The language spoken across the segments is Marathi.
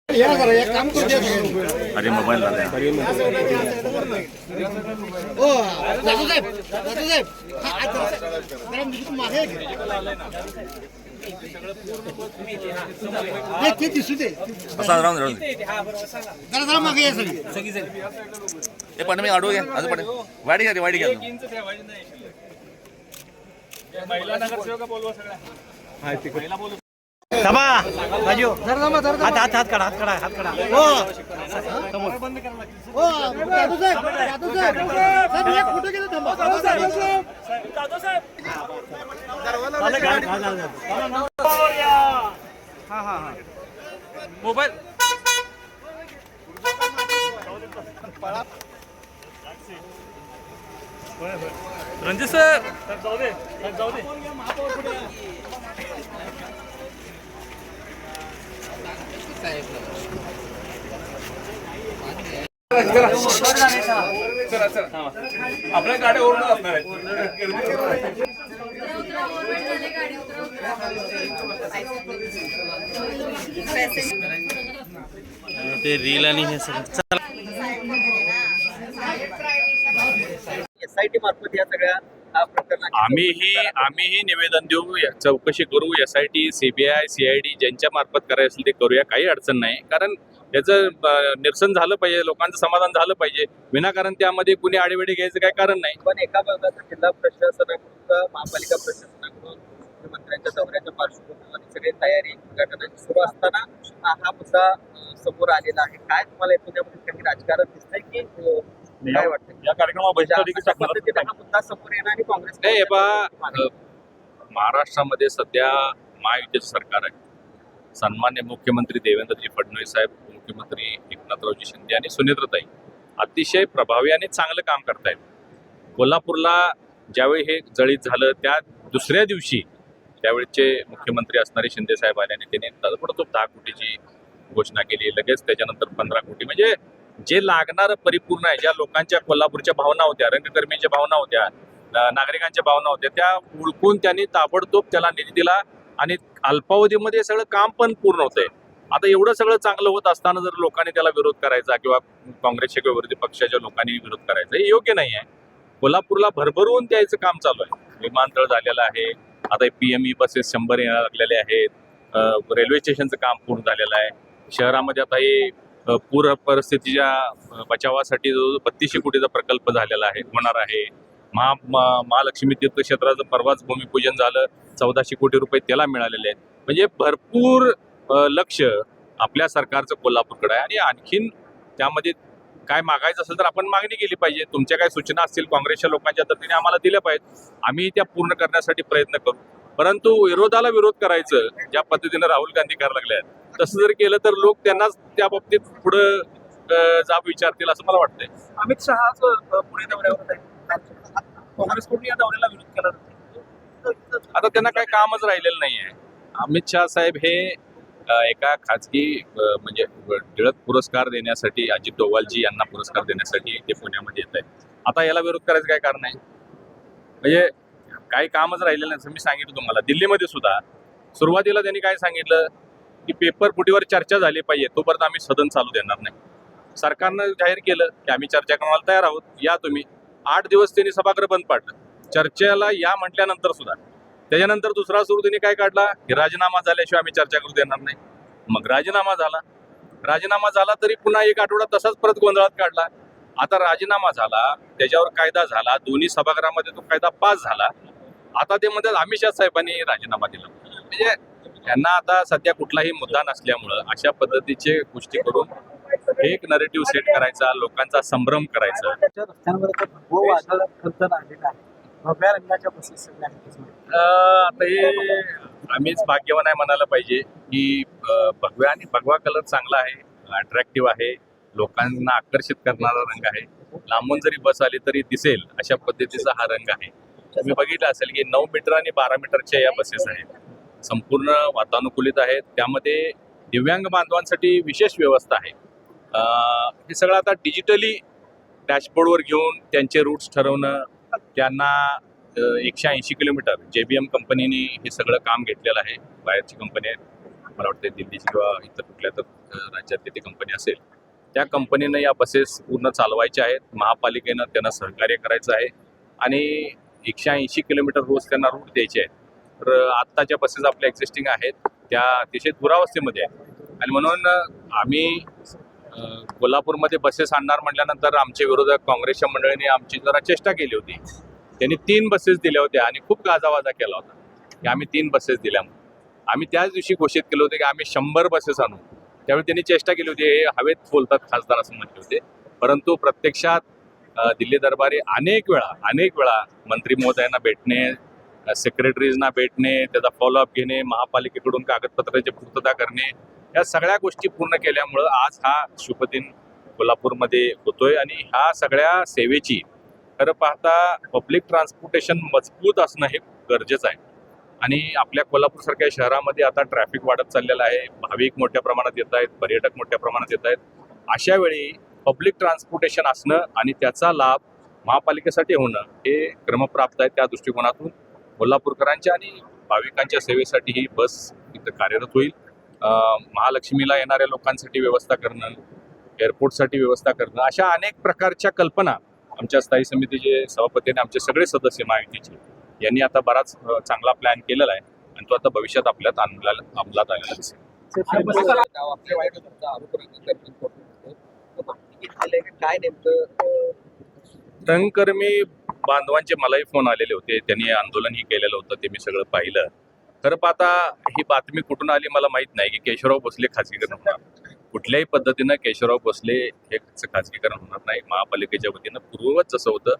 अरे मोबाईल दादा ओ दादू साहेब मागे ते दिसू दे असा राहून राहून जरा मागे या सगळी हे पण मी अडवू घ्या अजून पण वाडी घ्या वाडी घ्या महिला नगरसेवक बोलवा सगळ्या थांबा राजू हात हात हात काढा हात काढा हात काढा हो हो दादू साहेब साहेब एक फोटो घेतो थांबा दादू साहेब हा हा हा मोबाईल रणजित सर जाऊ दे जाऊ दे आपल्या गाड्या ओरडून असणार आहेत ते रील आणि हे सगळं SIT मार्फत या सगळ्या प्रकरणाची आम्हीही निवेदन देऊ चौकशी करू SIT CBI CID ज्यांच्या मार्फत करायचं असेल ते करूया काही अडचण नाही कारण त्याचं निरसन झालं पाहिजे लोकांचं समाधान झालं पाहिजे विनाकारण त्यामध्ये कुणी आडेवेडे घ्यायचं काही कारण नाही पण एका भागाचा जिल्हा प्रशासनाकडून महापालिका प्रशासनाकडून मुख्यमंत्र्यांच्या दौऱ्याच्या पार्श्वभूमीवर सगळी तयारी उद्घाटनाची सुरू असताना हा मुद्दा समोर आलेला आहे काय तुम्हाला याच्यामध्ये काही राजकारण दिसतंय की काय वाटतं या कार्यक्रमात पद्धतीने हा मुद्दा समोर येणार आणि काँग्रेस नाही बा महाराष्ट्रामध्ये सध्या महायुतीचं सरकार आहे सन्मान्य मुख्यमंत्री देवेंद्रजी फडणवीस साहेब मुख्यमंत्री एकनाथरावजी शिंदे आणि सुनेत्रताई अतिशय प्रभावी आणि चांगलं काम करतायत कोल्हापूरला ज्यावेळी हे जळीत झालं त्या दुसऱ्या दिवशी त्यावेळेचे मुख्यमंत्री असणारे शिंदे साहेब आले आणि त्यांनी ताबडतोब 10 कोटीची घोषणा केली लगेच त्याच्यानंतर 15 कोटी म्हणजे जे लागणारं परिपूर्ण आहे ज्या लोकांच्या कोल्हापूरच्या भावना होत्या रंगकर्मीच्या भावना होत्या नागरिकांच्या भावना होत्या त्या ओळखून त्यांनी ताबडतोब त्याला निधी दिला आणि अल्पावधीमध्ये सगळं काम पण पूर्ण होतंय आता एवढं सगळं चांगलं होत असताना जर लोकांनी त्याला विरोध करायचा किंवा काँग्रेसच्या किंवा विरोधी पक्षाच्या लोकांनी विरोध करायचा हे योग्य नाही आहे कोल्हापूरला भरभरून द्यायचं काम चालू आहे विमानतळ झालेलं आहे आता PME बसेस 100 येणार लागलेले आहेत रेल्वे स्टेशनचं काम पूर्ण झालेलं आहे शहरामध्ये आता हे पूर परिस्थितीच्या बचावासाठी जो 3200 कोटीचा प्रकल्प झालेला आहे होणार आहे महालक्ष्मी तीर्थक्षेत्राचं परवाच भूमिपूजन झालं 1400 कोटी रुपये त्याला मिळालेले आहेत म्हणजे भरपूर लक्ष आपल्या सरकारचं कोल्हापूरकडे आहे आणि आणखीन त्यामध्ये काय मागायचं असेल तर आपण मागणी केली पाहिजे तुमच्या काय सूचना असतील काँग्रेसच्या लोकांच्या तर त्यांनी आम्हाला दिल्या पाहिजेत आम्ही त्या पूर्ण करण्यासाठी प्रयत्न करू परंतु विरोधाला विरोध करायचं ज्या पद्धतीनं राहुल गांधी करायला लागले आहेत तसं जर केलं तर लोक त्यांनाच त्या बाबतीत पुढं जाब विचारतील असं मला वाटतंय अमित शहा पुणे दौऱ्यावर काँग्रेसकडून या दौऱ्याला विरोध केला आता त्यांना काही कामच राहिलेलं नाही आहे अमित शहा साहेब हे एका खाजगी म्हणजे टिळक पुरस्कार देण्यासाठी अजित डोवालजी यांना पुरस्कार देण्यासाठी ते पुण्यामध्ये येत आहेत आता याला विरोध करायचं काय कारण आहे म्हणजे काही कामच राहिलेलं नाही असं मी सांगितलं तुम्हाला दिल्लीमध्ये सुद्धा सुरुवातीला त्यांनी काय सांगितलं की पेपर फुटीवर चर्चा झाली पाहिजे तोपर्यंत आम्ही सदन चालू देणार नाही सरकारनं जाहीर केलं की आम्ही चर्चा करण्याला तयार आहोत या तुम्ही 8 दिवस त्यांनी सभागृह बंद पाडलं चर्चेला या म्हटल्यानंतर सुद्धा त्याच्यानंतर दुसरा सूर त्यांनी काय काढला की राजीनामा झाल्याशिवाय आम्ही चर्चा करू देणार नाही मग राजीनामा झाला तरी पुन्हा 1 आठवडा तसाच परत गोंधळात काढला आता राजीनामा झाला त्याच्यावर कायदा झाला दोन्ही सभागृहामध्ये तो कायदा पास झाला आता ते म्हणतात अमित शहा साहेबांनी राजीनामा दिला म्हणजे त्यांना आता सध्या कुठलाही मुद्दा नसल्यामुळं अशा पद्धतीचे गोष्टी करून एक नरेटिव्ह सेट करायचा लोकांचा संभ्रम करायचा भगव्या रंगाच्या बसेस आता हे आम्हीच भाग्यवान आहे म्हणायला पाहिजे की भगवा कलर चांगला आहे अट्रॅक्टिव्ह आहे लोकांना आकर्षित करणारा रंग आहे लांबून जरी बस आली तरी दिसेल अशा पद्धतीचा हा रंग आहे तुम्ही बघितलं असेल की 9 मीटर आणि 12 मीटरच्या या बसेस आहेत संपूर्ण वातानुकूलित आहेत त्यामध्ये दिव्यांग बांधवांसाठी विशेष व्यवस्था आहे हे सगळं आता डिजिटली डॅशबोर्डवर घेऊन त्यांचे रूट्स ठरवणं त्यांना 180 किलोमीटर JBM कंपनीने हे सगळं काम घेतलेलं आहे बाहेरची कंपनी आहे मला वाटतं दिल्लीची किंवा इतर कुठल्या तर राज्यातली ती कंपनी असेल, त्या कंपनीनं या बसेस पूर्ण चालवायच्या आहेत. महापालिकेनं त्यांना सहकार्य करायचं आहे आणि 180 किलोमीटर रोज त्यांना रूट द्यायचे आहेत. तर आत्ताच्या बसेस आपल्या एक्झिस्टिंग आहेत त्या अतिशय दुरावस्थेमध्ये आहेत आणि म्हणून आम्ही कोल्हापूरमध्ये बसेस आणणार म्हटल्यानंतर आमच्या विरोधात काँग्रेसच्या मंडळीने आमची जरा चेष्टा केली होती. त्यांनी 3 बसेस दिल्या होत्या आणि खूप गाजावाजा केला होता की आम्ही 3 बसेस दिल्या म्हणून. आम्ही त्याच दिवशी घोषित केलं होतं की आम्ही 100 बसेस आणू. त्यावेळी त्यांनी चेष्टा केली होती, हे हवेत बोलतात खासदार असं म्हटले होते. परंतु प्रत्यक्षात दिल्ली दरबारी अनेक वेळा मंत्री महोदयांना भेटणे, सेक्रेटरीजना भेटणे, त्याचा फॉलोअप घेणे, महापालिकेकडून कागदपत्राची पूर्तता करणे, या सगळ्या गोष्टी पूर्ण केल्यामुळं आज हा शुभदिन कोल्हापूरमध्ये होतोय. आणि ह्या सगळ्या सेवेची खरं पाहता पब्लिक ट्रान्सपोर्टेशन मजबूत असणं हे गरजेचं आहे. आणि आपल्या कोल्हापूरसारख्या शहरामध्ये आता ट्रॅफिक वाढत चाललेलं आहे, भाविक मोठ्या प्रमाणात येत आहेत, पर्यटक मोठ्या प्रमाणात येत आहेत. अशा वेळी पब्लिक ट्रान्सपोर्टेशन असणं आणि त्याचा लाभ महापालिकेसाठी होणं हे क्रमप्राप्त आहे. त्या दृष्टिकोनातून कोल्हापूरकरांच्या आणि भाविकांच्या सेवेसाठी ही बस इथं कार्यरत होईल. महालक्ष्मीला येणाऱ्या लोकांसाठी व्यवस्था करणं, एअरपोर्टसाठी व्यवस्था करणं, अशा अनेक प्रकारच्या कल्पना आमच्या स्थायी समितीचे सभापती आणि आमचे सगळे सदस्य महायुतीचे यांनी आता बराच चांगला प्लॅन केलेला आहे आणि तो आता भविष्यात आपल्यात अंमलात आलेला दिसेल. काय नेमकं रंगकर्मी बांधवांचे मलाही फोन आलेले होते, त्यांनी आंदोलनही केलेलं होतं, ते मी सगळं पाहिलं. खरं पाहता ही बातमी कुठून आली मला माहीत नाही की केशवराव भोसले खाजगीकरण होणार. कुठल्याही पद्धतीनं केशवराव भोसले हे खाजगीकरण होणार नाही. महापालिकेच्या वतीनं पूर्ववत जसं होतं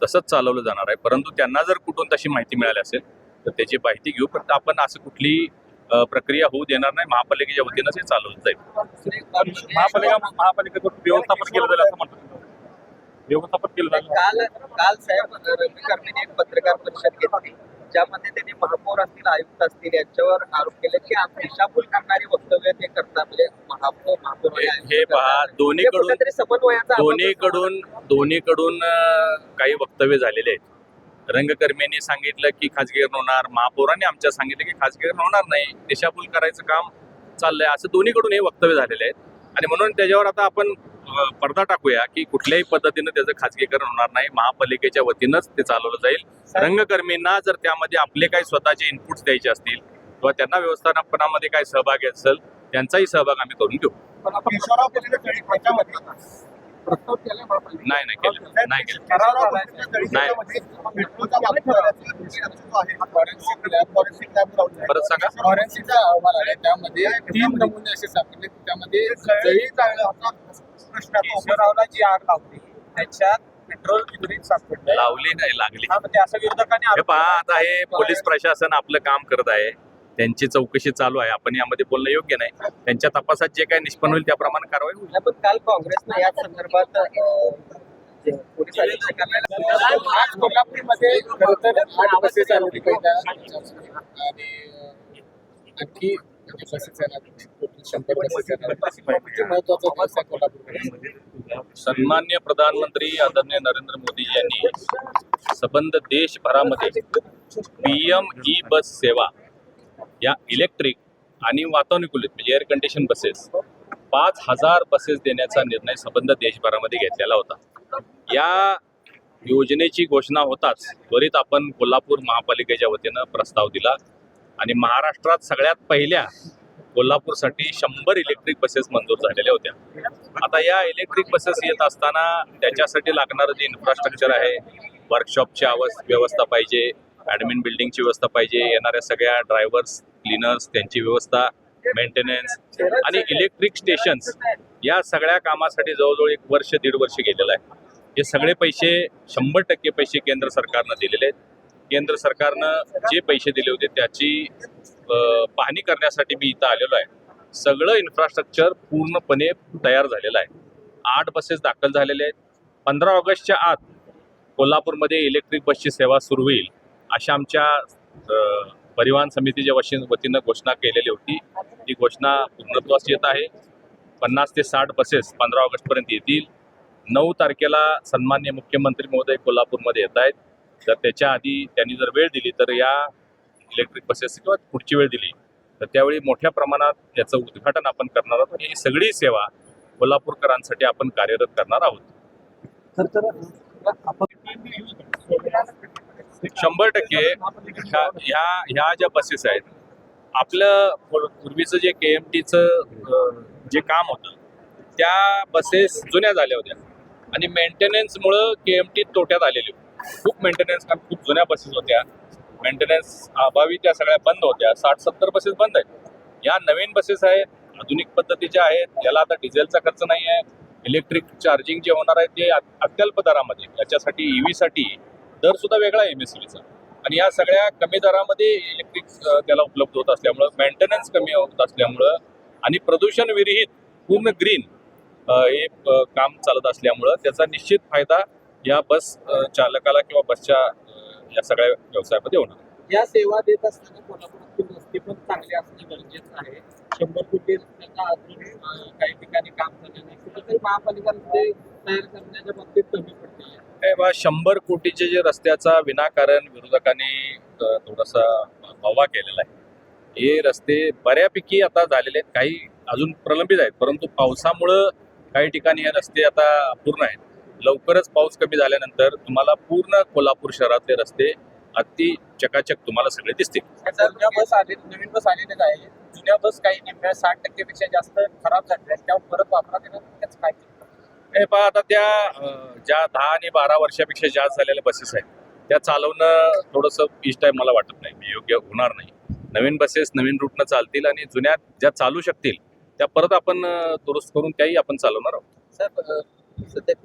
तसंच चालवलं जाणार आहे. परंतु त्यांना जर कुठून तशी माहिती मिळाली असेल तर त्याची माहिती घेऊ. पण आपण असं कुठली प्रक्रिया होऊ देणार नाही. महापालिकेच्या वतीनंच हे चालवलं जाईल. महापालिकेकडून व्यवस्थापन केलं जाईल असं म्हणतात. व्यवस्थापन केलं जाईल. काल साहेब रंगकर्मीने एक पत्रकार परिषद घेतली ज्यामध्ये त्यांनी महापौर असतील, आयुक्त असतील यांच्यावर आरोप केले की दिशाभूल करणारी वक्तव्य ते करतात. म्हणजे महापौर हे पहा, दोन्हीकडून काही वक्तव्य झालेले आहेत. रंगकर्मींनी सांगितलं की खाजगीकरण होणार, महापौरांनी आमच्या सांगितलं की खाजगीकरण होणार नाही, दिशाभूल करायचं काम चाललंय, असं दोन्हीकडून हे वक्तव्य झालेले आहेत. आणि म्हणून त्याच्यावर आता आपण पडदा टाकूया की कुठल्याही पद्धतीनं त्याचं खाजगीकरण होणार नाही. महापालिकेच्या वतीनंच ते चालवलं जाईल. रंगकर्मींना जर त्यामध्ये आपले काही स्वतःचे इनपुट्स द्यायचे असतील किंवा त्यांना व्यवस्थापनामध्ये काही सहभागी असेल त्यांचाही सहभाग आम्ही करून घेऊ. नाही परत सांगा. फॉरेन्सिकचा अहवाल आहे त्यामध्ये 3 नमुने असे सापडले, त्यामध्ये केशवरावला जी आग लावली त्याच्यात पेट्रोल वितरित सापडले, लावली नाही लागली. म्हणजे असं विरोधकांनी हे पहा, आता हे पोलीस प्रशासन आपलं काम करत आहे, त्यांची चौकशी चालू आहे. आपण यामध्ये बोलणं योग्य नाही. त्यांच्या तपासात जे काही निष्पन्न होईल त्याप्रमाणे कारवाई होईल. पण काल काँग्रेसनं या संदर्भात पोलीस अधीक्षकांना आज कोल्हापूरमध्ये खरं तर 8 बसेस आले पहिल्या आणि आणखी बसेस येणार, 100 बसेस येणार. महत्वाचा दिवस आहे कोल्हापूरमध्ये. सन्मान्य प्रधानमंत्री आदरणीय नरेंद्र मोदी यांनी संबंध देशभरामध्ये PM ई बस सेवा या इलेक्ट्रिक आणि वातानुकूलित म्हणजे एअर कंडिशन बसेस 5000 बसेस देण्याचा निर्णय संबंध देशभरामध्ये घेतलेला होता. या योजनेची घोषणा होताच त्वरित आपण कोल्हापूर महापालिकेच्या वतीनं प्रस्ताव दिला आणि महाराष्ट्रात सगळ्यात पहिल्या कोल्हापूरसाठी 100 इलेक्ट्रिक बसेस मंजूर झालेल्या होत्या. आता या इलेक्ट्रिक बसेस येत असताना त्याच्यासाठी लागणारं जे इन्फ्रास्ट्रक्चर आहे, वर्कशॉपची व्यवस्था पाहिजे, ॲडमिन बिल्डिंगची व्यवस्था पाहिजे, येणाऱ्या सगळ्या ड्रायव्हर्स, क्लीनर्स त्यांची व्यवस्था, मेंटेनन्स आणि इलेक्ट्रिक स्टेशन्स, या सगळ्या कामासाठी जवळजवळ 1 वर्ष 1.5 वर्ष गेलेलं आहे. हे सगळे पैसे 100% पैसे केंद्र सरकारनं दिलेले आहेत. केंद्र सरकारनं जे पैसे दिले होते त्याची पाहणी करण्यासाठी मी इथं आलेलो आहे. सगळं इन्फ्रास्ट्रक्चर पूर्णपणे तयार झालेलं आहे. 8 बसेस दाखल झालेले आहेत. 15 ऑगस्टच्या आत कोल्हापूरमध्ये इलेक्ट्रिक बसची सेवा सुरू होईल अशा आमच्या परिवहन समितीच्या वतीनं घोषणा केलेली होती. ती घोषणा पूर्णत्वास येत आहे. 50 ते 60 बसेस 15 ऑगस्टपर्यंत येतील. 9 तारखेला सन्मान्य मुख्यमंत्री महोदय कोल्हापूरमध्ये येत आहेत. तर त्याच्या आधी त्यांनी जर वेळ दिली तर या इलेक्ट्रिक बसेस किंवा पुढची वेळ दिली तर त्यावेळी मोठ्या प्रमाणात याचं उद्घाटन आपण करणार आहोत आणि ही सगळी सेवा कोल्हापूरकरांसाठी आपण कार्यरत करणार आहोत. 100% ह्या ज्या बसेस आहेत, आपलं पूर्वीचं जे KMTचं जे काम होतं त्या बसेस जुन्या झाल्या होत्या आणि मेंटेनन्समुळं KMT तोट्यात आलेली होती. खूप मेंटेनन्स कारण खूप जुन्या बसेस होत्या, मेंटेनन्स अभावी त्या सगळ्या बंद होत्या. 60-70 बसेस बंद आहेत. या नवीन बसेस आहेत, आधुनिक पद्धतीच्या आहेत, याला आता डिझेलचा खर्च नाही आहे. इलेक्ट्रिक चार्जिंग जे होणार आहे ते अत्यल्प दरामध्ये, याच्यासाठी EV साठी दर सुद्धा वेगळा आहे MSCBचा आणि या सगळ्या कमी दरामध्ये इलेक्ट्रिक त्याला उपलब्ध होत असल्यामुळं, मेंटेनन्स कमी होत असल्यामुळं आणि प्रदूषण विरहित पूर्ण ग्रीन हे काम चालत असल्यामुळं त्याचा निश्चित फायदा या बस चालकाला किंवा बसच्या या सगळ्या व्यवसायामध्ये होणार. या सेवा देत असताना कोल्हापुरातील रस्ते पण चांगले असणे गरजेचं आहे. 100 कोटी रस्त्यांना अजून काही ठिकाणी काम झालं नाही. कुठेतरी महापालिका रस्ते तयार करण्याच्या बाबतीत कमी पडते. 100 कोटीचे जे रस्त्याचा विनाकारण विरोधकांनी थोडासा वावा केलेला आहे. हे रस्ते बऱ्यापैकी आता झालेले आहेत, काही अजून प्रलंबित आहेत, परंतु पावसामुळं काही ठिकाणी हे रस्ते आता अपूर्ण आहेत. लवकरच पाऊस कमी झाल्यानंतर तुम्हाला पूर्ण कोल्हापूर शहरातले रस्ते अति चकाचक तुम्हाला सगळे दिसतील. जुन्या बस आले, नवीन बस आलेलेच आहे. जुन्या बस काही निम्म्या 60% पेक्षा जास्त खराब झालेल्या आहेत. त्यावर परत वापरात येणार त्याच काय? हे पहा, आता त्या ज्या 10 आणि 12 वर्षापेक्षा जास्त झालेल्या बसेस आहेत त्या चालवणं थोडंसं इष्ट टाईम मला वाटत नाही, योग्य होणार नाही. नवीन बसेस नवीन रूटनं चालतील आणि जुन्या ज्या चालू शकतील त्या परत आपण दुरुस्त करून त्याही आपण चालवणार आहोत. सर, सध्या